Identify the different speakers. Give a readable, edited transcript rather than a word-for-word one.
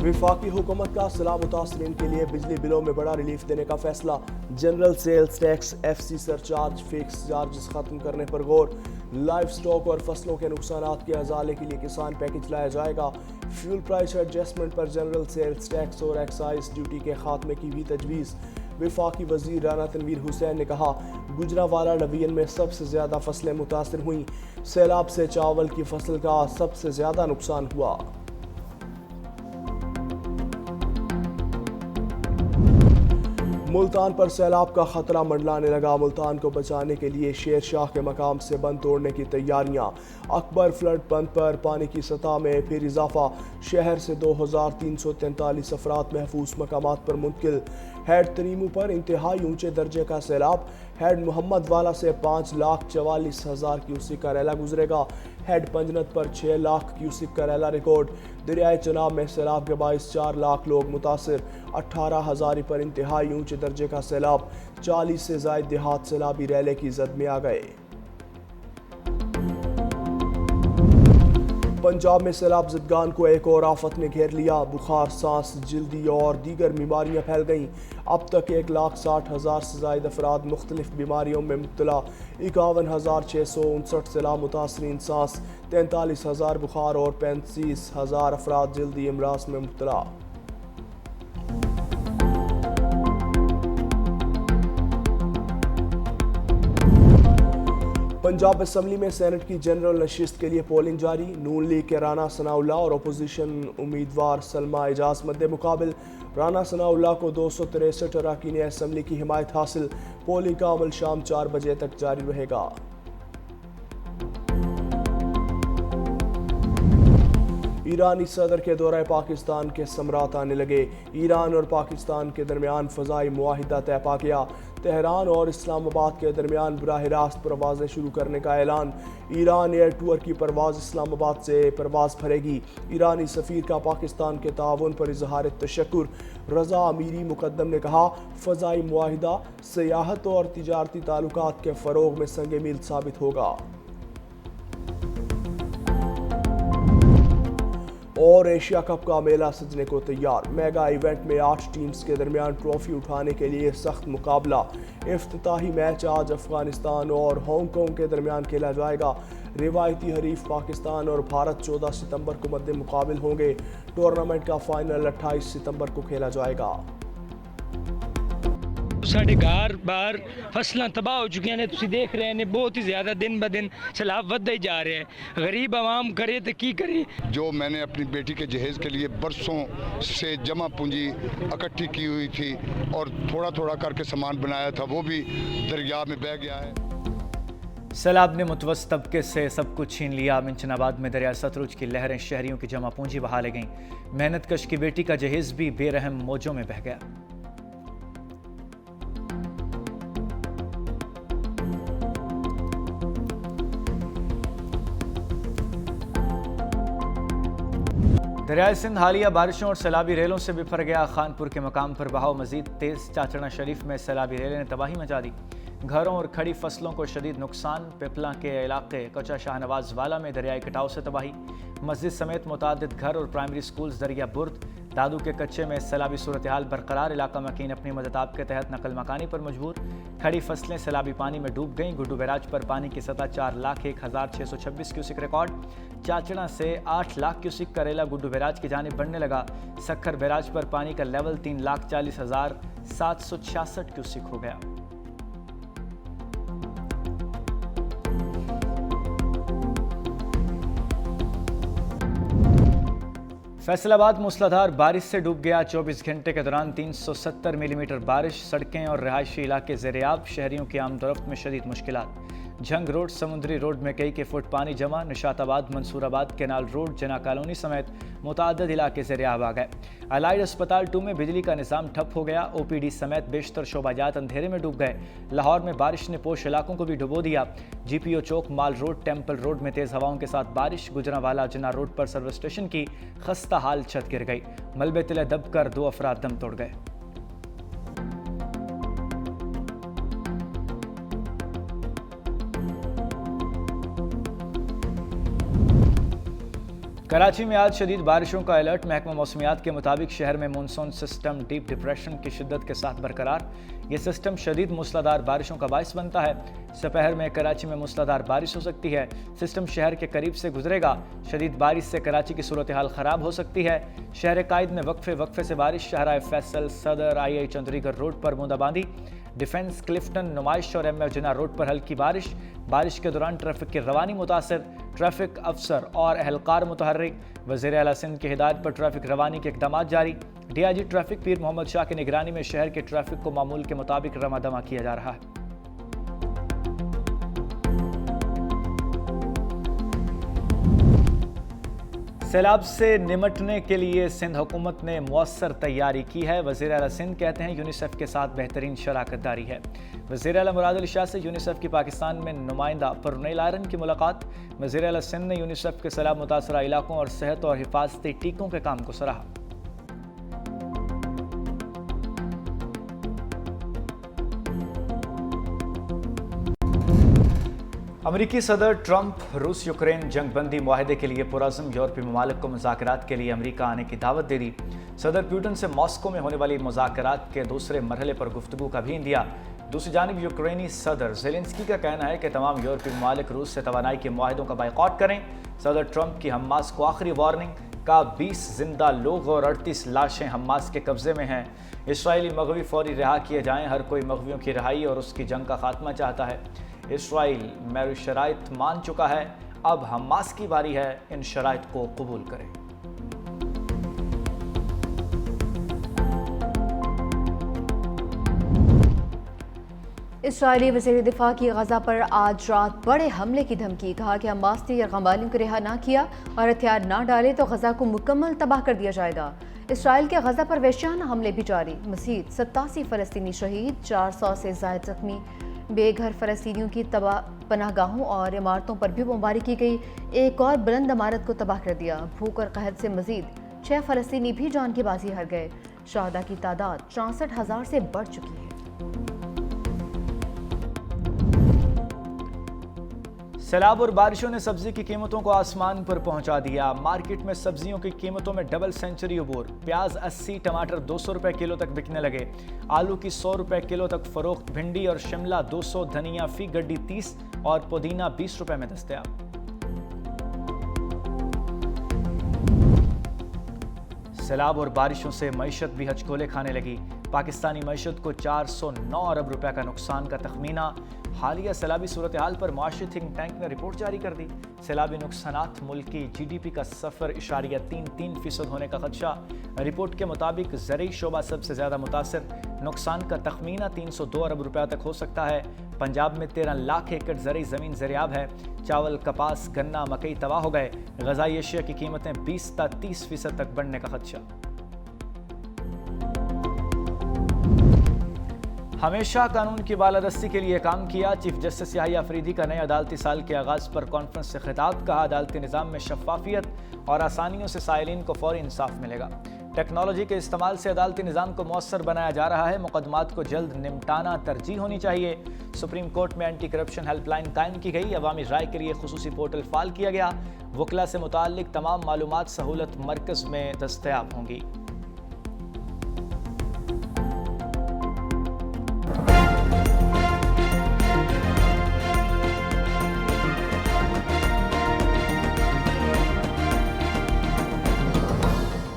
Speaker 1: वफाकी हुकूमत का सैलाब मुतासरीन के लिए बिजली बिलों में बड़ा रिलीफ देने का फैसला। General sales tax, FC surcharge, fix charges खत्म करने पर गौर। लाइव स्टॉक और फसलों के नुकसानात के अजाले के लिए किसान पैकेज लाया जाएगा। फ्यूल प्राइस एडजस्टमेंट पर जनरल सेल्स टैक्स और एक्साइज ड्यूटी के खात्मे की भी तजवीज़। वफाकी वजीर राना तनवीर हुसैन ने कहा, गुजरांवाला डिवीजन में सबसे ज़्यादा फसलें मुतासर हुई। सैलाब से चावल की फसल का सबसे ज़्यादा नुकसान हुआ। मुल्तान पर सैलाब का खतरा मंडलाने लगा। मुल्तान को बचाने के लिए शेर शाह के मकाम से बंद तोड़ने की तैयारियां। अकबर फ्लड बंद पर पानी की सतह में फिर इजाफा। शहर से 2343 अफराद महफूज मकामात पर मुंतकिल। हेड तरीमू पर इंतहाई ऊंचे दर्जे का सैलाब। हेड मोहम्मद वाला से 5,44,000 क्यूसिक का रैला गुजरेगा। हेड पंजनत पर 6 लाख क्यूसिक का रैला रिकॉर्ड। दरियाए चनाब में सैलाब के बाइस 4 लाख लोग मुतासर। 18,000 पर इंतहाई ऊंचे दर्जे का सैलाब। 40 से ज्यादा देहात सैलाबी रैले की जद में आ गए। पंजाब में सैलाब ज़दगान को एक और आफत ने घेर लिया। बुखार, सांस, जल्दी और दीगर बीमारियां फैल गईं। अब तक 1,60,000 से ज्यादा अफराद मुख्तलिफ बीमारियों में मुब्तला। 51,659 सैलाब मुतासरीन सांस, 43,000 बुखार और 35,000 अफराद जल्दी अमराज में मुब्तला। पंजाब असम्बली में सेनेट की जनरल नशिस्त के लिए पोलिंग जारी। नून लीग के राना सनाउल्लाह और अपोजिशन उम्मीदवार सलमा एजाज मद्दे मुकाबिल। राना सनाउल्लाह को 263 अरकान असम्बली की हिमायत हासिल। पोलिंग का अमल शाम 4 बजे तक जारी रहेगा। ईरानी सदर के दौरे पाकिस्तान के समरात आने लगे। ईरान और पाकिस्तान के दरमियान फ़ज़ाई मुआहिदा तय पा गया। तेहरान और इस्लामाबाद के दरमियान बराह रास्त परवाज़ें शुरू करने का ऐलान। ईरान एयर टूर की परवाज़ इस्लामाबाद से परवाज़ भरेगी। ईरानी सफ़ीर का पाकिस्तान के ताउन पर इजहार तशक्कुर। रज़ा अमीरी मुकद्दम ने कहा, फ़ज़ाई मुआहिदा सियाहत और तिजारती ताल्लुकात के फ़रोग़ में संग मील साबित होगा। और एशिया कप का मेला सजने को तैयार। मेगा इवेंट में 8 टीम्स के दरमियान ट्रॉफी उठाने के लिए सख्त मुकाबला। इफ्तिताही मैच आज अफगानिस्तान और हांगकांग के दरमियान खेला जाएगा। रिवायती हरीफ पाकिस्तान और भारत 14 सितंबर को मद्दे मुकाबिल होंगे। टूर्नामेंट का फाइनल 28 सितंबर को खेला जाएगा।
Speaker 2: साढ़े घर बार फसलां तबाह हो चुकी ने, तुम देख रहे हैं बहुत ही ज़्यादा दिन ब दिन सैलाब बढ़ते ही जा रहे हैं। गरीब आवाम करे तो की करे।
Speaker 3: जो मैंने अपनी बेटी के जहेज़ के लिए बरसों से जमा पूंजी इकट्ठी की हुई थी और थोड़ा थोड़ा करके सामान बनाया था, वो भी दरिया में बह गया है।
Speaker 4: सैलाब ने मुतवस्सित तबके से सब कुछ छीन लिया। मिंचनाबाद में दरिया सतलुज की लहरें शहरियों की जमा पूंजी बहा ले गईं। मेहनत कश की बेटी का जहेज़ भी बेरहम मौजों में बह गया। दरियाए सिंध हालिया बारिशों और सैलाबी रेलों से बिफर गया। खानपुर के मकाम पर बहाव मजीद तेज। चाचड़ा शरीफ में सैलाबी रेलें ने तबाही मचा दी। घरों और खड़ी फसलों को शदीद नुकसान। पिपला के इलाके कचा शाहनवाज वाला में दरियाई कटाव से तबाही। मस्जिद समेत मुतादिद घर और प्राइमरी स्कूल्स दरिया बुर्द। दादू के कच्चे में सैलाबी सूरत हाल बरकरार। इलाका मकीन अपनी मददाब के तहत नकल मकानी पर मजबूर। खड़ी फसलें सैलाबी पानी में डूब गईं। गुड्डू बैराज पर पानी की सतह 4,01,626 क्यूसिक रिकॉर्ड। चाचड़ा से 8 लाख क्यूसिक का रेला गुड्डू बैराज की जानिब बढ़ने लगा। सखर बैराज पर पानी का लेवल 3,40,766 क्यूसिक हो गया। फैसलाबाद मूसलाधार बारिश से डूब गया। 24 घंटे के दौरान 370 मिलीमीटर बारिश। सड़कें और रहायशी इलाके ज़ेर-ए-आब। शहरियों की आमदोरफ्त में शदीद मुश्किलात। झंग रोड, समुद्री रोड में कई फुट पानी जमा। निशाताबाद, मंसूराबाद, केनाल रोड, जना कॉलोनी समेत मुताद्दिद इलाके ज़ेर-ए-आब आ गए। अलाइड अस्पताल 2 में बिजली का निज़ाम ठप हो गया। OPD समेत बेशतर शोबाजात अंधेरे में डूब गए। लाहौर में बारिश ने पोश इलाकों को भी डुबो दिया। GPO चौक, माल रोड, टेम्पल रोड में तेज़ हवाओं के साथ बारिश। गुजरांवाला जना रोड पर सर्विस स्टेशन की खस्ता हाल छत गिर गई। मलबे तले दबकर 2 अफराद दम तोड़ गए। कराची में आज शदीद बारिशों का अलर्ट। महकमा मौसमियात के मुताबिक शहर में मानसून सिस्टम डीप डिप्रेशन की शिद्दत के साथ बरकरार। ये सिस्टम शदीद मूसलाधार बारिशों का बाइस बनता है। दोपहर में कराची में मूसलाधार बारिश हो सकती है। सिस्टम शहर के करीब से गुजरेगा। शदीद बारिश से कराची की सूरत हाल ख़राब हो सकती है। शहर कायद में वक्फे से बारिश। शाहराह फैसल, सदर, आई चंद्रीगढ़ रोड पर बूंदाबांदी। डिफेंस, क्लिफ्टन, नुमाइश और एम जिना रोड पर हल्की बारिश। बारिश के दौरान ट्रैफिक की रवानी मुतासर। ट्रैफिक अफसर और अहलकार मुतहर्रिक। वज़ीर आला सिंध की हिदायत पर ट्रैफिक रवानी के इक़दाम जारी। DIG ट्रैफिक पीर मोहम्मद शाह की निगरानी में शहर के ट्रैफिक को मामूल के मुताबिक रमादमा किया जा रहा है। सैलाब से निमटने के लिए सिंध हुकूमत ने मुअस्सर तैयारी की है। वज़ीर आला सिंध कहते हैं यूनिसेफ के साथ बेहतरीन शराकतदारी है। वज़ीर आला मुराद अली शाह से यूनिसेफ की पाकिस्तान में नुमाइंदा परनेल आयरन की मुलाकात। वज़ीर आला सिंध ने यूनिसेफ के सैलाब मुतासरा इलाकों और सेहत और हिफाजती टीकों के काम को सराहा। अमरीकी सदर ट्रंप रूस यूक्रेन जंगबंदी मुआहदे के लिए पुरज़्म यूरोपीय ममालिक को मुज़ाकरात के लिए अमरीका आने की दावत दे दी। सदर पुतिन से मॉस्को में होने वाली मुज़ाकरात के दूसरे मरहले पर गुफ्तगू का भी दिया। दूसरी जानिब यूक्रेनी सदर ज़ेलेंस्की का कहना है कि तमाम यूरोपीय ममालिक रूस से तवानाई के मुआहदों का बायकॉट करें। सदर ट्रंप की हमास को आखिरी वार्निंग का 20 जिंदा लोग और 38 लाशें हमास के कब्जे में हैं। इसराइली मग़वी फौरी रिहा किए जाएं। हर कोई मग़वियों की रिहाई और उसकी जंग का खात्मा चाहता है। इसराइल मेरी शराइत मान चुका है, अब हमास की बारी है इन शराइत को कबूल करें।
Speaker 5: इसराइली वज़ीर दिफा की गजा पर आज रात बड़े हमले की धमकी। कहा कि हमास ने यरगमालियों को रिहा ना किया और हथियार ना डाले तो गजा को मुकम्मल तबाह कर दिया जाएगा। इसराइल के गजा पर वहशियाना हमले भी जारी। मज़ीद 87 फ़लस्तीनी शहीद, 400 से ज़ायद ज़ख्मी। बेघर फ़लस्तीनियों की पनाहगाहों और इमारतों पर भी बमबारी की गई। एक और बुलंद इमारत को तबाह कर दिया। भूख और कहत से मज़ीद 6 फ़लस्तीनी भी जान की बाजी हार गए। शहादा की तादाद 64,000 से बढ़ चुकी है।
Speaker 4: सैलाब और बारिशों ने सब्जी की कीमतों को आसमान पर पहुंचा दिया। मार्केट में सब्जियों की कीमतों में डबल सेंचुरी अबूर। प्याज 80, टमाटर 200 रुपए किलो तक बिकने लगे। आलू की 100 रुपए किलो तक फरोख्त। भिंडी और शिमला 200, धनिया फी गड्डी 30 और पुदीना 20 रुपए में दस्तयाब। सैलाब और बारिशों से मईशत भी हचकोले खाने लगी। पाकिस्तानी मईशत को 409 अरब रुपए का नुकसान का तखमीना। हालिया सैलाबी सूरत हाल पर माशी थिंक टैंक ने रिपोर्ट जारी कर दी। सैलाबी नुकसानात मुल्क की GDP का 0.33% होने का खदशा। रिपोर्ट के मुताबिक ज़रई शोबा सबसे ज़्यादा मुतासर। नुकसान का तखमीना 302 अरब रुपया तक हो सकता है। पंजाब में 13 लाख एकड़ ज़रई ज़मीन ज़रियाब है। चावल, कपास, गन्ना, मकई तबाह हो गए। ग़ज़ाई अशिया की कीमतें 20 से 30% तक बढ़ने का खदशा। हमेशा कानून की बालादस्ती के लिए काम किया। चीफ जस्टिस याहिया अफरीदी का नए अदालती साल के आगाज़ पर कॉन्फ्रेंस से खिताब। कहा अदालती निज़ाम में शफाफियत और आसानियों से साइलिन को फौरी इंसाफ मिलेगा। टेक्नोलॉजी के इस्तेमाल से अदालती निज़ाम को मौसर बनाया जा रहा है। मुकदमात को जल्द निपटाना तरजीह होनी चाहिए। सुप्रीम कोर्ट में एंटी करप्शन हेल्पलाइन कायम की गई। अवामी राय के लिए खुसूसी पोर्टल फाल किया गया। वकला से मुताल्लिक तमाम मालूमात सहूलत मरकज़ में दस्तयाब होंगी।